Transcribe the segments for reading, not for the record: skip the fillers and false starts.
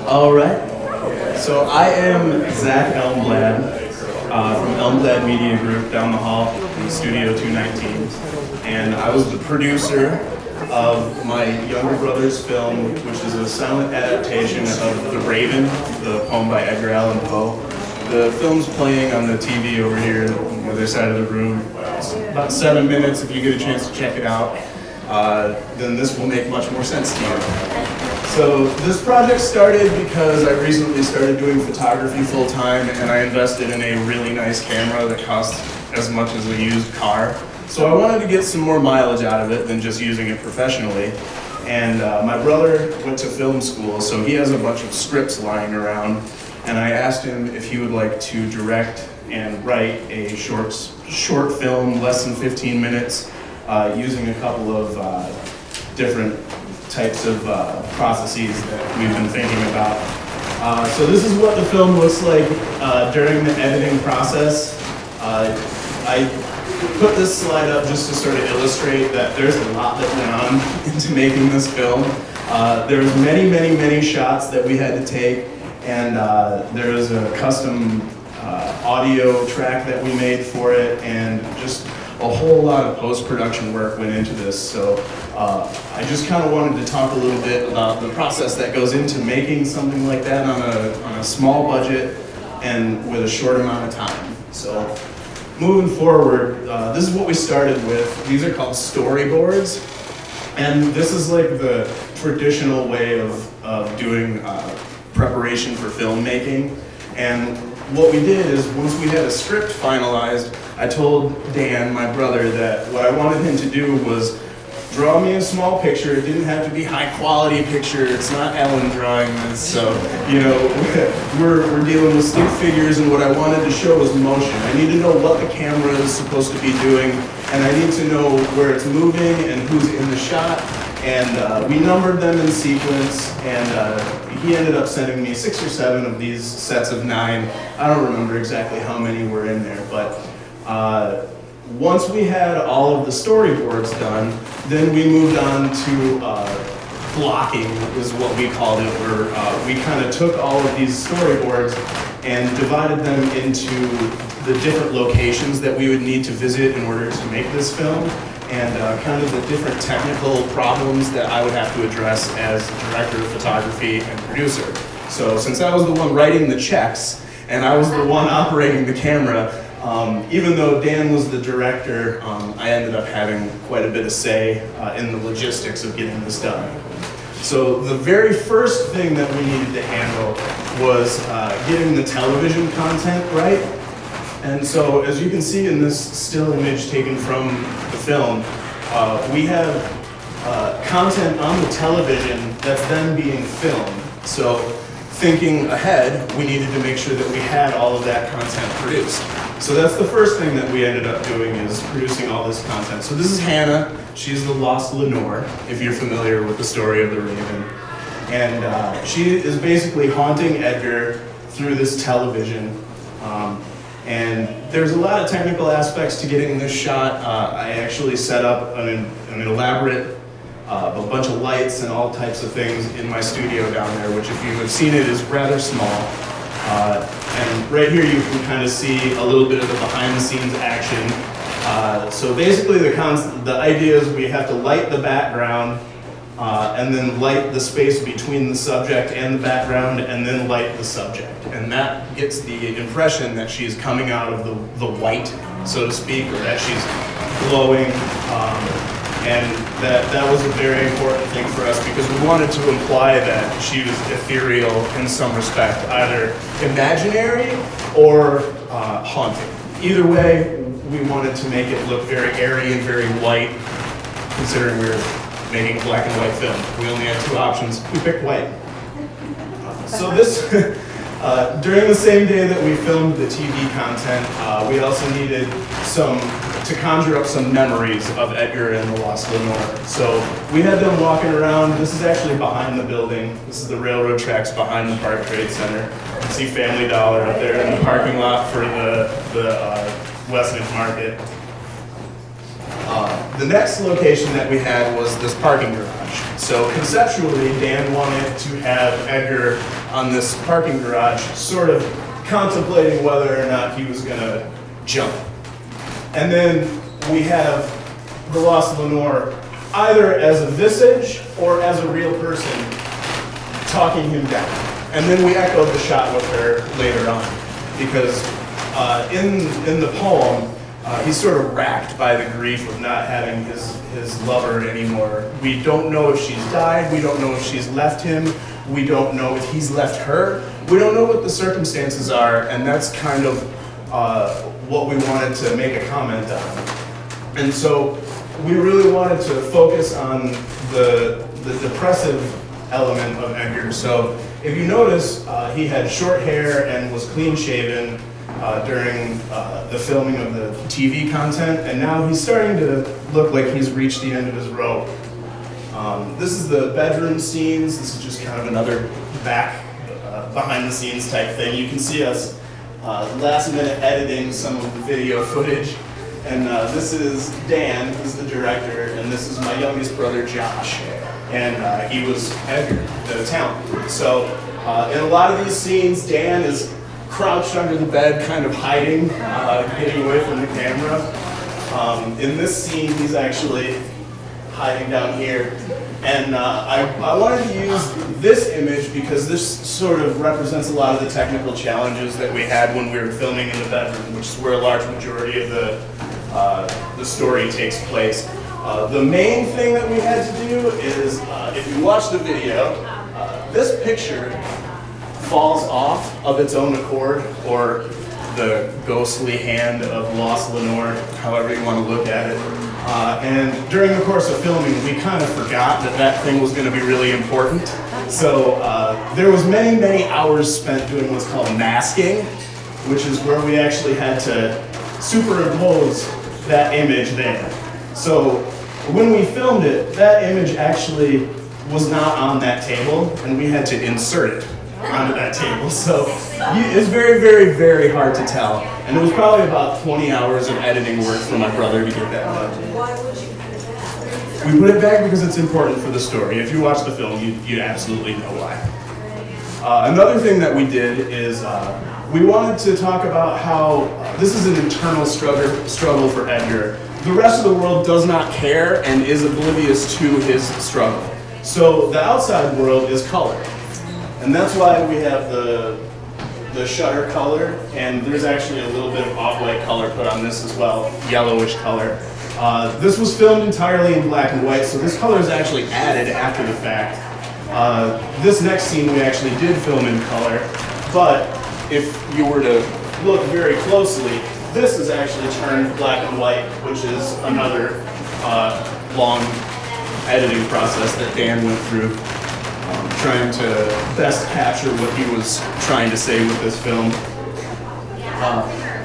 All right. So I am Zach Elmblad from Elmblad Media Group down the hall in Studio 219. And I was the producer of my younger brother's film, which is a silent adaptation of The Raven, the poem by Edgar Allan Poe. The film's playing on the TV over here on the other side of the room. It's about 7 minutes. If you get a chance to check it out, then this will make much more sense to you. So this project started because I recently started doing photography full-time, and I invested in a really nice camera that cost as much as a used car. So I wanted to get some more mileage out of it than just using it professionally. And my brother went to film school, so he has a bunch of scripts lying around. And I asked him if he would like to direct and write a short film, less than 15 minutes, using a couple of different types of processes that we've been thinking about. So this is what the film looks like during the editing process. I put this slide up just to sort of illustrate that there's a lot that went on into making this film. There was many shots that we had to take, and there was a custom audio track that we made for it, and just a whole lot of post-production work went into this. So I just kind of wanted to talk a little bit about the process that goes into making something like that on a small budget and with a short amount of time. So moving forward, this is what we started with. These are called storyboards, and this is like the traditional way of doing preparation for filmmaking. And what we did is, once we had a script finalized, I told Dan, my brother, that what I wanted him to do was draw me a small picture. It didn't have to be high quality picture. It's not Ellen drawing this, so we're dealing with stick figures, and what I wanted to show was motion. I need to know what the camera is supposed to be doing, and I need to know where it's moving and who's in the shot. And we numbered them in sequence, and he ended up sending me 6 or 7 of these sets of 9. I don't remember exactly how many were in there, but once we had all of the storyboards done, then we moved on to blocking, is what we called it, where we kind of took all of these storyboards and divided them into the different locations that we would need to visit in order to make this film, and kind of the different technical problems that I would have to address as director of photography and producer. So since I was the one writing the checks and I was the one operating the camera, even though Dan was the director, I ended up having quite a bit of say in the logistics of getting this done. So the very first thing that we needed to handle was getting the television content right. And so, as you can see in this still image taken from the film, we have content on the television that's then being filmed. So thinking ahead, we needed to make sure that we had all of that content produced. So that's the first thing that we ended up doing, is producing all this content. So this is Hannah. She's the lost Lenore, if you're familiar with the story of the Raven. And she is basically haunting Edgar through this television. And there's a lot of technical aspects to getting this shot. I actually set up an elaborate a bunch of lights and all types of things in my studio down there, which, if you have seen it, is rather small. And right here you can kind of see a little bit of the behind-the-scenes action. So basically the idea is we have to light the background, and then light the space between the subject and the background, and then light the subject. And that gets the impression that she's coming out of the white, so to speak, or that she's glowing. And that was a very important thing for us, because we wanted to imply that she was ethereal in some respect, either imaginary or haunting. Either way, we wanted to make it look very airy and very white, considering we were making a black and white film. We only had 2 options. We picked white. So this, during the same day that we filmed the TV content, we also needed to conjure up some memories of Edgar and the lost Lenore. So we had them walking around. This is actually behind the building. This is the railroad tracks behind the Park Trade Center. You can see Family Dollar up there in the parking lot for the West End Market. The next location that we had was this parking garage. So conceptually, Dan wanted to have Edgar on this parking garage, sort of contemplating whether or not he was gonna jump. And then we have the Lost Lenore either as a visage or as a real person talking him down. And then we echoed the shot with her later on, because in the poem, he's sort of racked by the grief of not having his lover anymore. We don't know if she's died, we don't know if she's left him, we don't know if he's left her, we don't know what the circumstances are, and that's kind of what we wanted to make a comment on. And so we really wanted to focus on the depressive element of Edgar. So if you notice, he had short hair and was clean shaven during the filming of the TV content, and now he's starting to look like he's reached the end of his rope. This is the bedroom scenes. This is just kind of another behind the scenes type thing. You can see us last minute editing some of the video footage. And this is Dan, who's the director, and this is my youngest brother, Josh. And he was Edgar, the talent. So in a lot of these scenes, Dan is crouched under the bed, kind of hiding, getting away from the camera. In this scene, he's actually hiding down here. And I wanted to use this image because this sort of represents a lot of the technical challenges that we had when we were filming in the bedroom, which is where a large majority of the story takes place. The main thing that we had to do is, if you watch the video, this picture falls off of its own accord, or the ghostly hand of Lost Lenore, however you want to look at it. And during the course of filming, we kind of forgot that that thing was going to be really important. So there was many, many hours spent doing what's called masking, which is where we actually had to superimpose that image there. So when we filmed it, that image actually was not on that table, and we had to insert it onto that table. So it's very, very, very hard to tell. And it was probably about 20 hours of editing work for my brother to get that done. Why would you put it back? We put it back because it's important for the story. If you watch the film, you absolutely know why. Another thing that we did is we wanted to talk about how this is an internal struggle for Edgar. The rest of the world does not care and is oblivious to his struggle. So the outside world is color. And that's why we have the shutter color, and there's actually a little bit of off-white color put on this as well, yellowish color. This was filmed entirely in black and white, so this color is actually added after the fact. This next scene we actually did film in color, but if you were to look very closely, this is actually turned black and white, which is another long editing process that Dan went through, trying to best capture what he was trying to say with this film.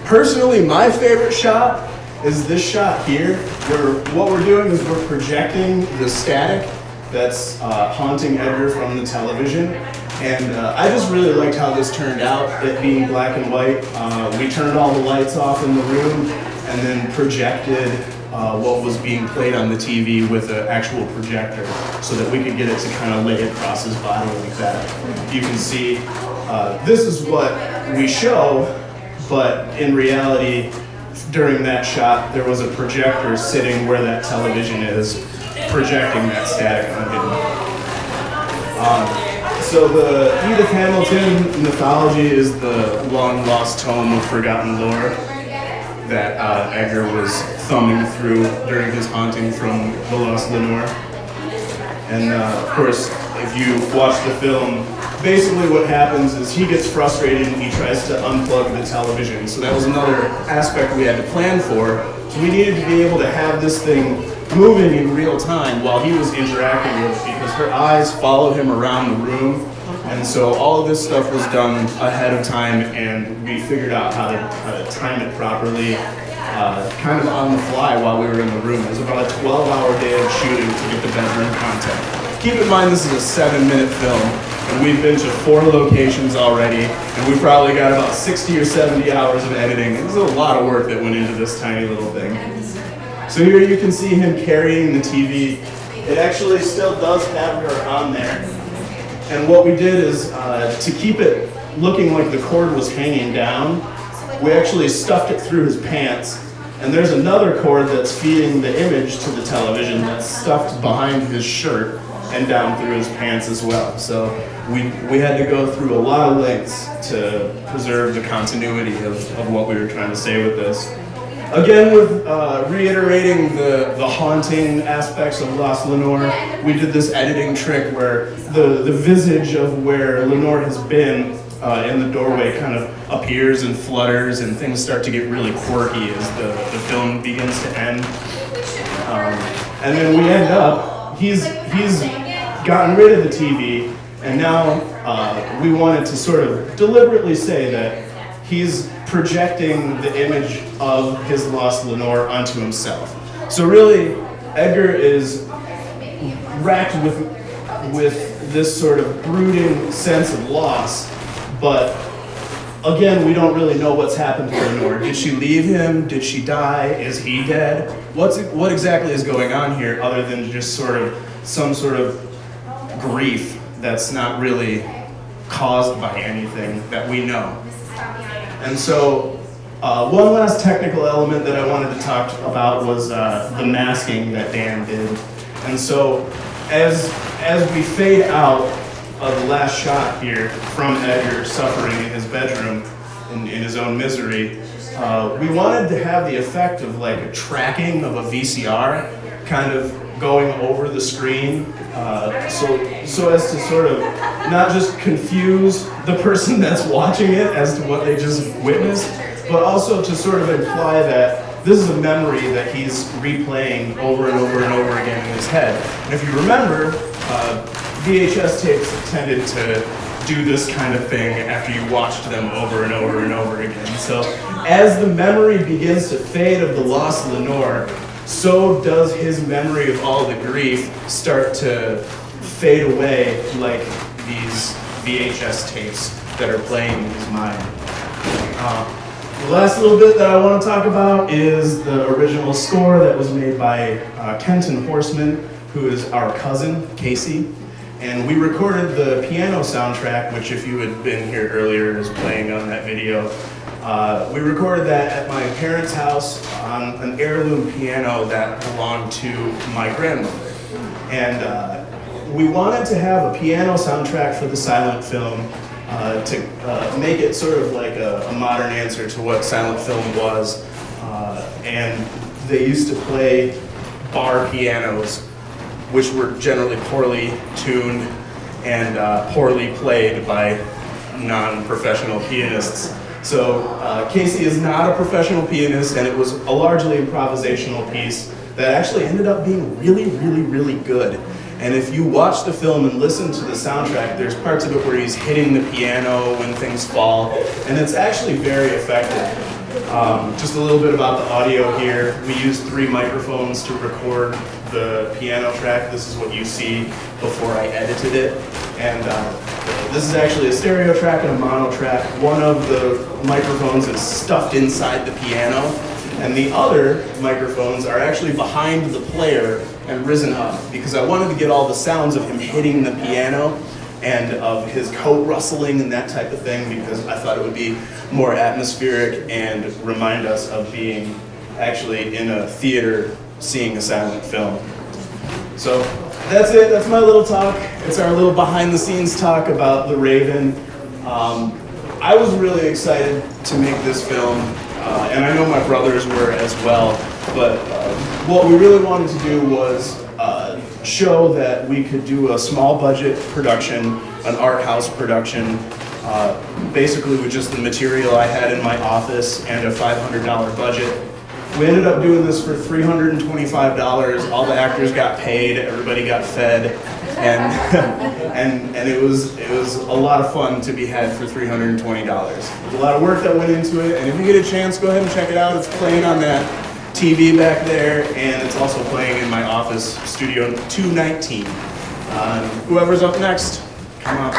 Personally, my favorite shot is this shot here, where what we're doing is we're projecting the static that's haunting Edgar from the television. And I just really liked how this turned out, it being black and white. We turned all the lights off in the room and then projected what was being played on the TV with an actual projector so that we could get it to kind of lay across his body like that. You can see this is what we show, but in reality, during that shot, there was a projector sitting where that television is, projecting that static on him. So the Edith Hamilton mythology is the long-lost tome of forgotten lore that Edgar was thumbing through during his haunting from the Lost Lenore. And of course, if you watch the film, basically what happens is he gets frustrated and he tries to unplug the television. So that was another aspect we had to plan for. So we needed to be able to have this thing moving in real time while he was interacting with it, because her eyes follow him around the room. And so all of this stuff was done ahead of time, and we figured out how to time it properly, kind of on the fly while we were in the room. It was about a 12-hour day of shooting to get the bedroom content. Keep in mind this is a 7-minute film, and we've been to 4 locations already, and we probably got about 60 or 70 hours of editing. It was a lot of work that went into this tiny little thing. So here you can see him carrying the TV. It actually still does have her on there. And what we did is, to keep it looking like the cord was hanging down, we actually stuffed it through his pants. And there's another cord that's feeding the image to the television that's stuffed behind his shirt and down through his pants as well. So we had to go through a lot of lengths to preserve the continuity of what we were trying to say with this. Again, with reiterating the haunting aspects of Lost Lenore, we did this editing trick where the visage of where Lenore has been in the doorway kind of appears and flutters, and things start to get really quirky as the film begins to end. And then we end up, he's gotten rid of the TV, and now we wanted to sort of deliberately say that he's projecting the image of his lost Lenore onto himself. So really, Edgar is racked with this sort of brooding sense of loss, but again, we don't really know what's happened to Lenore. Did she leave him? Did she die? Is he dead? What exactly is going on here other than just sort of some sort of grief that's not really caused by anything that we know? And so one last technical element that I wanted to talk about was the masking that Dan did. And so as we fade out of the last shot here from Edgar suffering in his bedroom in his own misery, we wanted to have the effect of like a tracking of a VCR kind of going over the screen, so as to sort of not just confuse the person that's watching it as to what they just witnessed, but also to sort of imply that this is a memory that he's replaying over and over and over again in his head. And if you remember, VHS tapes tended to do this kind of thing after you watched them over and over and over again. So as the memory begins to fade of the lost Lenore, so does his memory of all the grief start to fade away like these VHS tapes that are playing in his mind. The last little bit that I want to talk about is the original score that was made by Kenton Horseman, who is our cousin, Casey. And we recorded the piano soundtrack, which if you had been here earlier is playing on that video. We recorded that at my parents' house on an heirloom piano that belonged to my grandmother. And we wanted to have a piano soundtrack for the silent film to make it sort of like a modern answer to what silent film was. And they used to play bar pianos, which were generally poorly tuned and poorly played by non-professional pianists. So Casey is not a professional pianist, and it was a largely improvisational piece that actually ended up being really, really, really good. And if you watch the film and listen to the soundtrack, there's parts of it where he's hitting the piano when things fall, and it's actually very effective. Just a little bit about the audio here. We used 3 microphones to record the piano track. This is what you see before I edited it. And this is actually a stereo track and a mono track. One of the microphones is stuffed inside the piano, and the other microphones are actually behind the player and risen up, because I wanted to get all the sounds of him hitting the piano and of his coat rustling and that type of thing, because I thought it would be more atmospheric and remind us of being actually in a theater seeing a silent film. So that's it, that's my little talk. It's our little behind the scenes talk about The Raven. I was really excited to make this film, and I know my brothers were as well, but what we really wanted to do was show that we could do a small budget production, an art house production, basically with just the material I had in my office and a $500 budget. We ended up doing this for $325. All the actors got paid, everybody got fed, and it was a lot of fun to be had for $320. There's a lot of work that went into it, and if you get a chance, go ahead and check it out. It's playing on that TV back there, and it's also playing in my office, Studio 219. Whoever's up next, come on.